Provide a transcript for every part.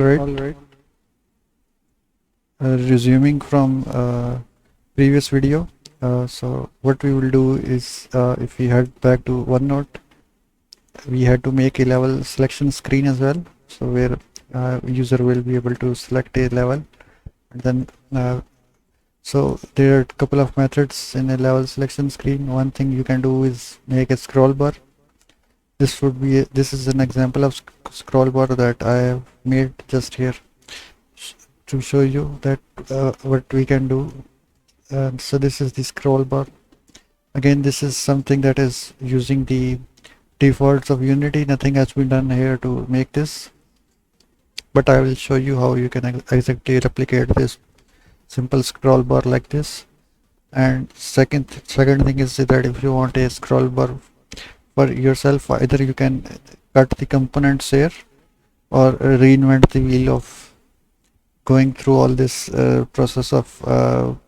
All right. Resuming from previous video. So what we will do is, if we head back to OneNote, we had to make a level selection screen as well. So where user will be able to select a level, and then so there are a couple of methods in a level selection screen. One thing you can do is make a scroll bar. This is an example of scroll bar that I have made just here to show you that what we can do. So this is the scroll bar. Again, this is something that is using the defaults of Unity. Nothing has been done here to make this, but I will show you how you can exactly replicate this simple scroll bar like this. And second thing is that if you want a scroll bar for yourself, either you can cut the components here or reinvent the wheel of going through all this process of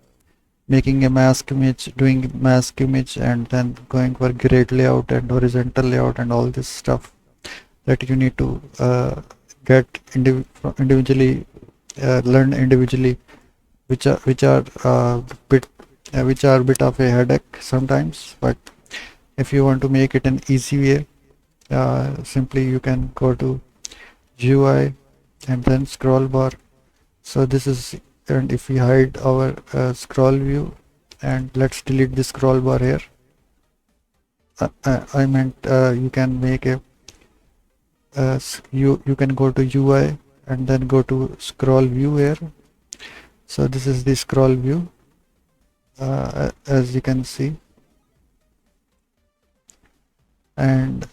making a mask image, doing mask image, and then going for grid layout and horizontal layout and all this stuff that you need to get individually, learn individually, which are a bit of a headache sometimes. But if you want to make it an easy way, simply you can go to GUI and then scroll bar. So this is, and if we hide our scroll view, and let's delete the scroll bar here. I meant you can make a you can go to UI and then go to scroll view here. So this is the scroll view, as you can see, and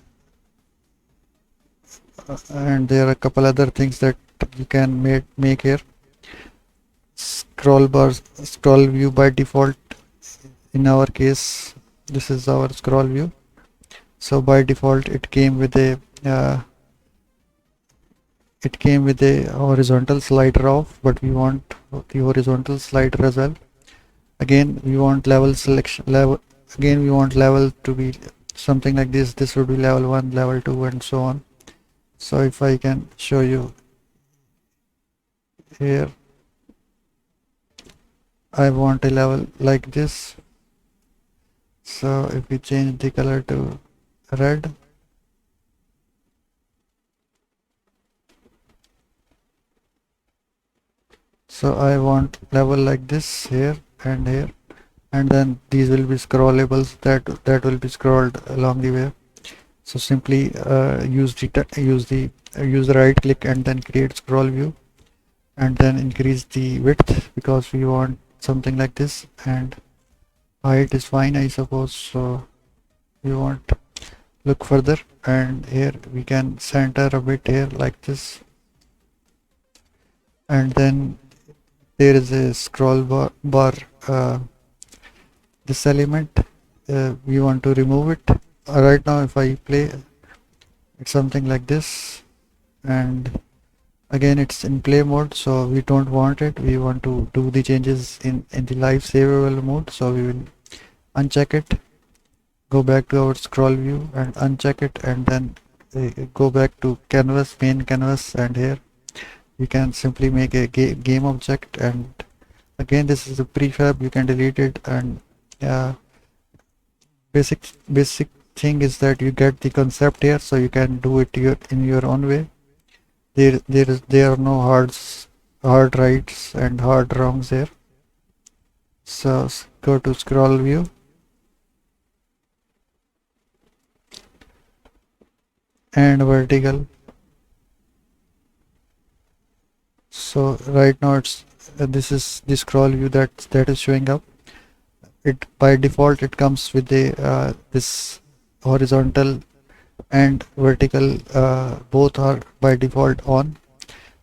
there are a couple other things that you can make here. Scroll view by default, in our case this is our scroll view. So by default it came with a horizontal slider off, but we want the horizontal slider as well. Again we want level to be something like this. This would be level 1, level 2, and so on. So if I can show you here, I want a level like this. So if we change the color to red, so I want level like this here and here, and then these will be scrollables that will be scrolled along the way. So simply use the right click and then create scroll view, and then increase the width because we want something like this, and height is fine, I suppose. So we want look further, and here we can center a bit here like this, and then there is a scroll bar this element, we want to remove it. Right now if I play, it's something like this, and again it's in play mode, so we don't want it. We want to do the changes in the live savable mode. So we will uncheck it, go back to our scroll view and uncheck it, and then go back to canvas, main canvas, and here we can simply make a game object. And again this is a prefab, you can delete it. And basic thing is that you get the concept here, so you can do it in your own way. There are no hard rights and hard wrongs here. So go to scroll view, and vertical. So right now it's this is the scroll view that is showing up. It by default it comes with the this horizontal and vertical, both are by default on.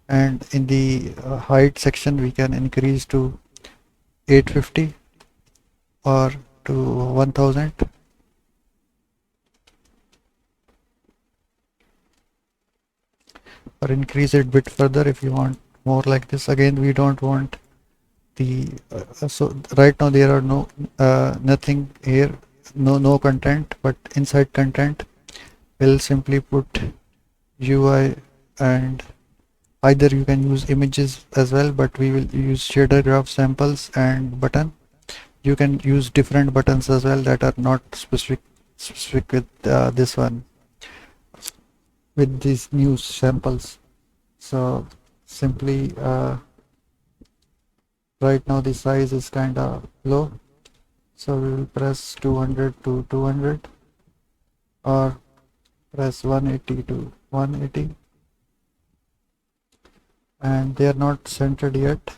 And in the height section we can increase to 850 or to 1000, or increase it bit further if you want more like this. Again we don't want the so right now there are nothing here, no content, but inside content we'll simply put UI and Either you can use images as well, but we will use shader graph samples and button. You can use different buttons as well that are not specific with this one, with these new samples. So simply right now the size is kind of low, so we will press 200 to 200 or press 180 to 180, and they are not centered yet,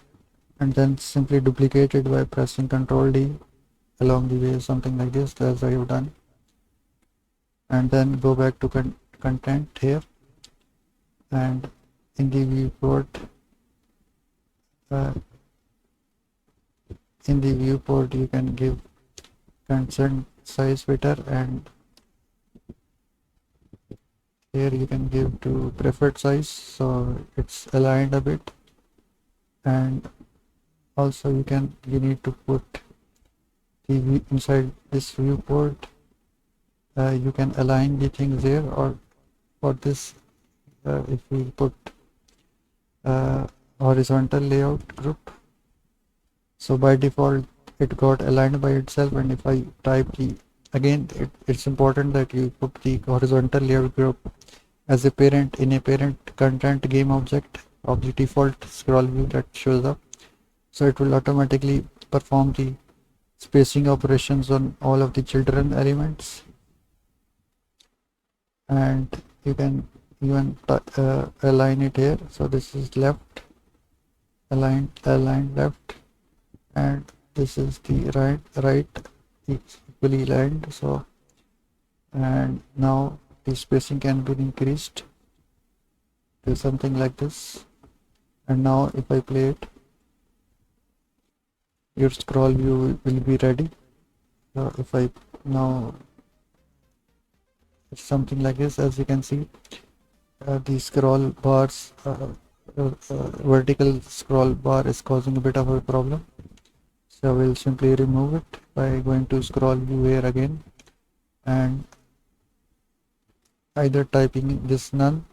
and then simply duplicate it by pressing Ctrl D along the way, something like this as I have done, and then go back to content here, and in the viewport uh, you can give consent size better, and here you can give to preferred size so it's aligned a bit, and also you need to put the inside this viewport you can align the things there, or for this if we put horizontal layout group, so by default it got aligned by itself, and if I type the again it's important that you put the horizontal layout group as a parent in a parent content game object of the default scroll view that shows up, so it will automatically perform the spacing operations on all of the children elements, and you can even align it here, so this is left aligned left, and this is the right equally aligned, so and now the spacing can be increased to something like this, and now if I play it, your scroll view will be ready. So if I now, it's something like this, as you can see the scroll bars vertical scroll bar is causing a bit of a problem, so we'll simply remove it by going to scroll view here again, and either typing this none,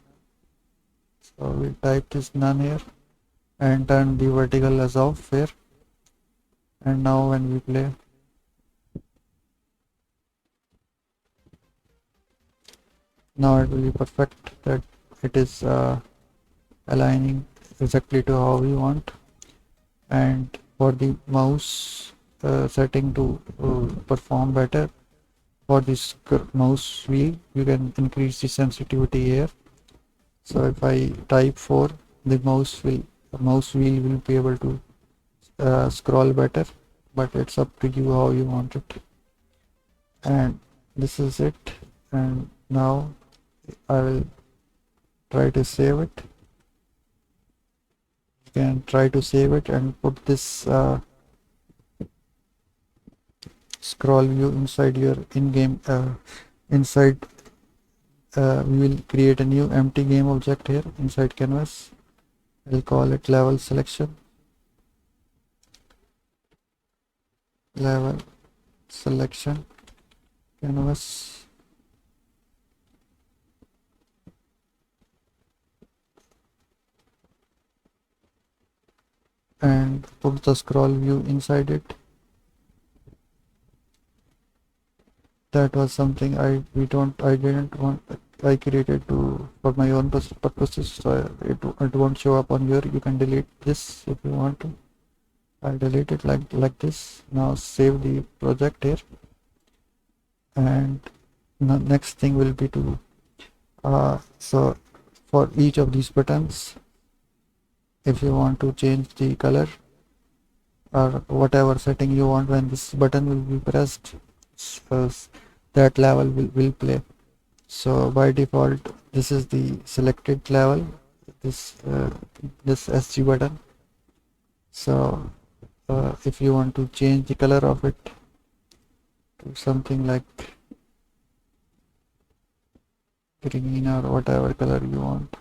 so we'll type this none here and turn the vertical as off here, and now when we play, now it will be perfect, that it is aligning exactly to how we want. And for the mouse setting to perform better, for this mouse wheel you can increase the sensitivity here, so if I type 4, the mouse wheel will be able to scroll better, but it's up to you how you want it. And this is it, and now I will try to save it. You can try to save it and put this scroll view inside your in-game inside we will create a new empty game object here inside canvas. I'll call it level selection, level selection canvas, and put the scroll view inside it. That was something I didn't want. I created to for my own purposes, so it won't show up on your. You can delete this if you want to. I'll delete it like this. Now save the project here, and the next thing will be to so for each of these buttons, if you want to change the color or whatever setting you want when this button will be pressed, that level will play. So by default this is the selected level, this SG button. So if you want to change the color of it to something like green or whatever color you want,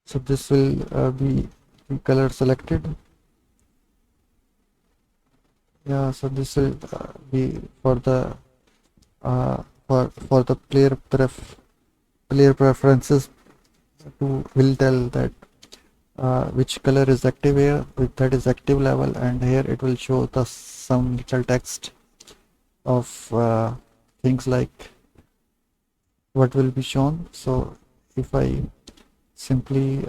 so this will be color selected, Yeah, so this will be for the for the player preferences to will tell that which color is active here, that is active level, and here it will show the some little text of things like what will be shown. So if I simply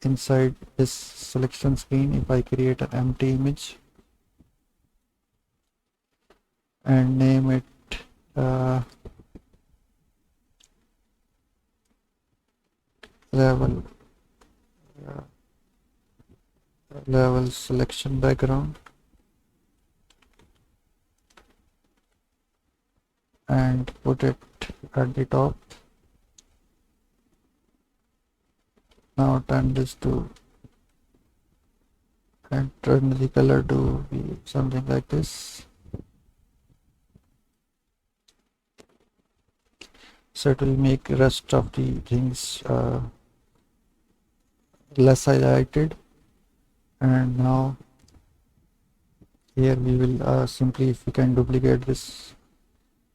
inside this selection screen, if I create an empty image and name it uh, level level selection background and put it at the top. Now turn this to and turn the color to be something like this. So it will make rest of the things less highlighted. And now here we will simply, if we can duplicate this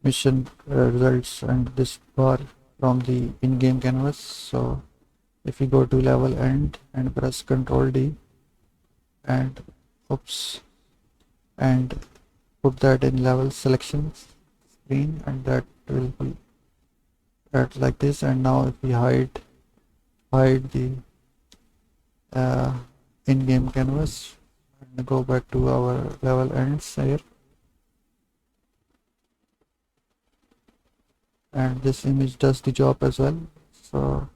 mission results and this bar from the in-game canvas. So if we go to level end and press Ctrl D and oops and put that in level selection screen, and that will be at like this. And now if we hide the uh, in-game canvas and go back to our level ends here, and this image does the job as well. So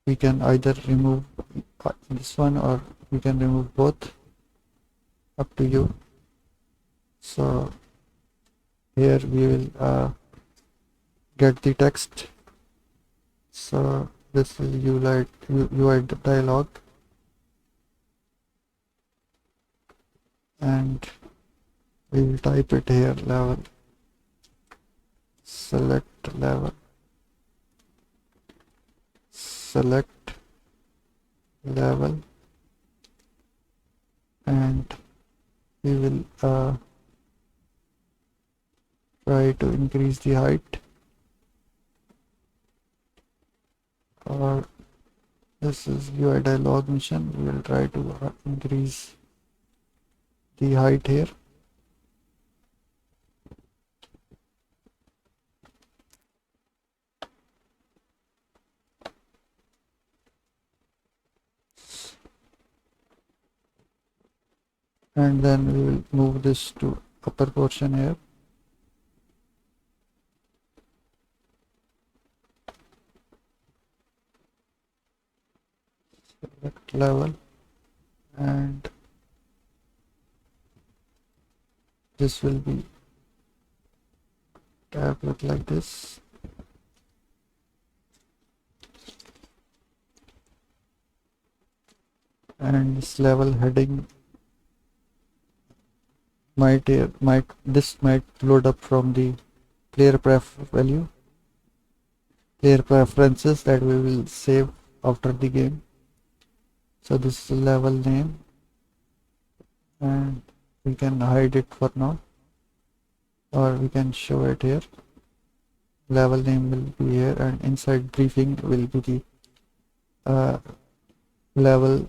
we can either remove this one or we can remove both, up to you. So here we will get the text. So this is UI dialog, and we will type it here, level select level select level, and we will try to increase the height, or this is UI dialog mission, we will try to increase the height here. And then we will move this to upper portion here. Select level, and this will be tablet like this. And this level heading might load up from the player player preferences that we will save after the game. So this is level name, and we can hide it for now, or we can show it here. Level name will be here, and inside briefing will be the uh, level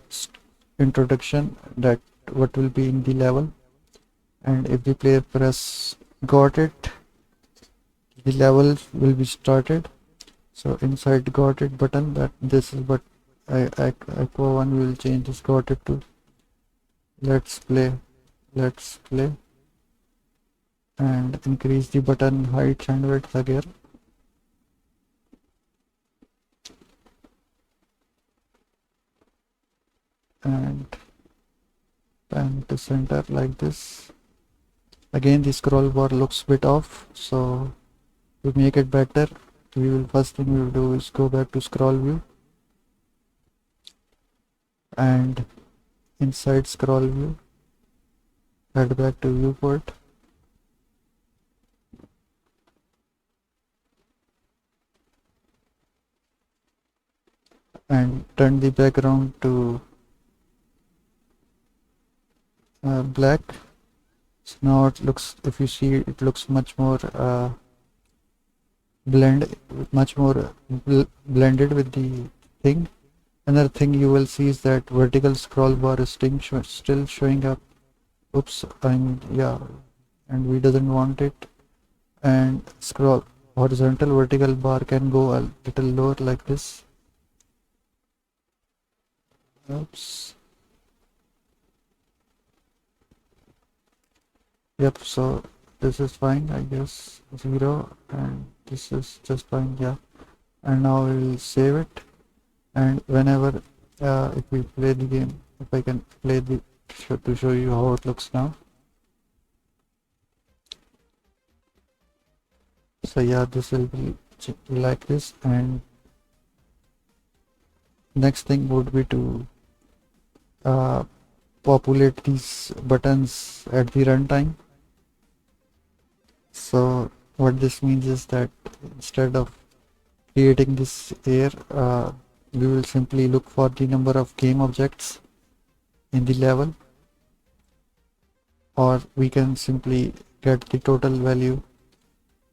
introduction, that what will be in the level. And if the player press got it, the level will be started. So inside got it button, that this is what aqua 1 will change this got it to let's play, and increase the button height and width again, and pan to center like this. Again the scroll bar looks bit off, so to make it better, we will first thing we will do is go back to scroll view, and inside scroll view head back to viewport, and turn the background to black. So now it looks, if you see, it looks much more blended with the thing. Another thing you will see is that vertical scroll bar is still showing up. Oops, and yeah, and we doesn't want it. And scroll horizontal vertical bar can go a little lower like this. Oops. Yep, so this is fine, I guess. 0, and this is just fine, yeah. And now we will save it, and whenever if we play the game, if I can play the to show you how it looks now. So yeah, this will be like this, and next thing would be to uh, populate these buttons at the runtime. So what this means is that instead of creating this here, we will simply look for the number of game objects in the level, or we can simply get the total value.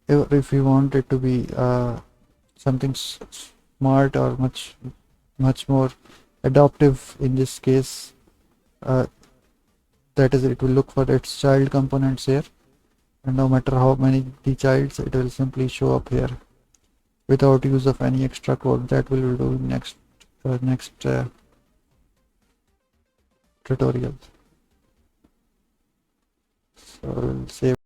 If we want it to be something smart or much more adaptive in this case, uh, that is, it will look for its child components here, and no matter how many the childs, it will simply show up here without use of any extra code. That we will do in next tutorial. So we'll save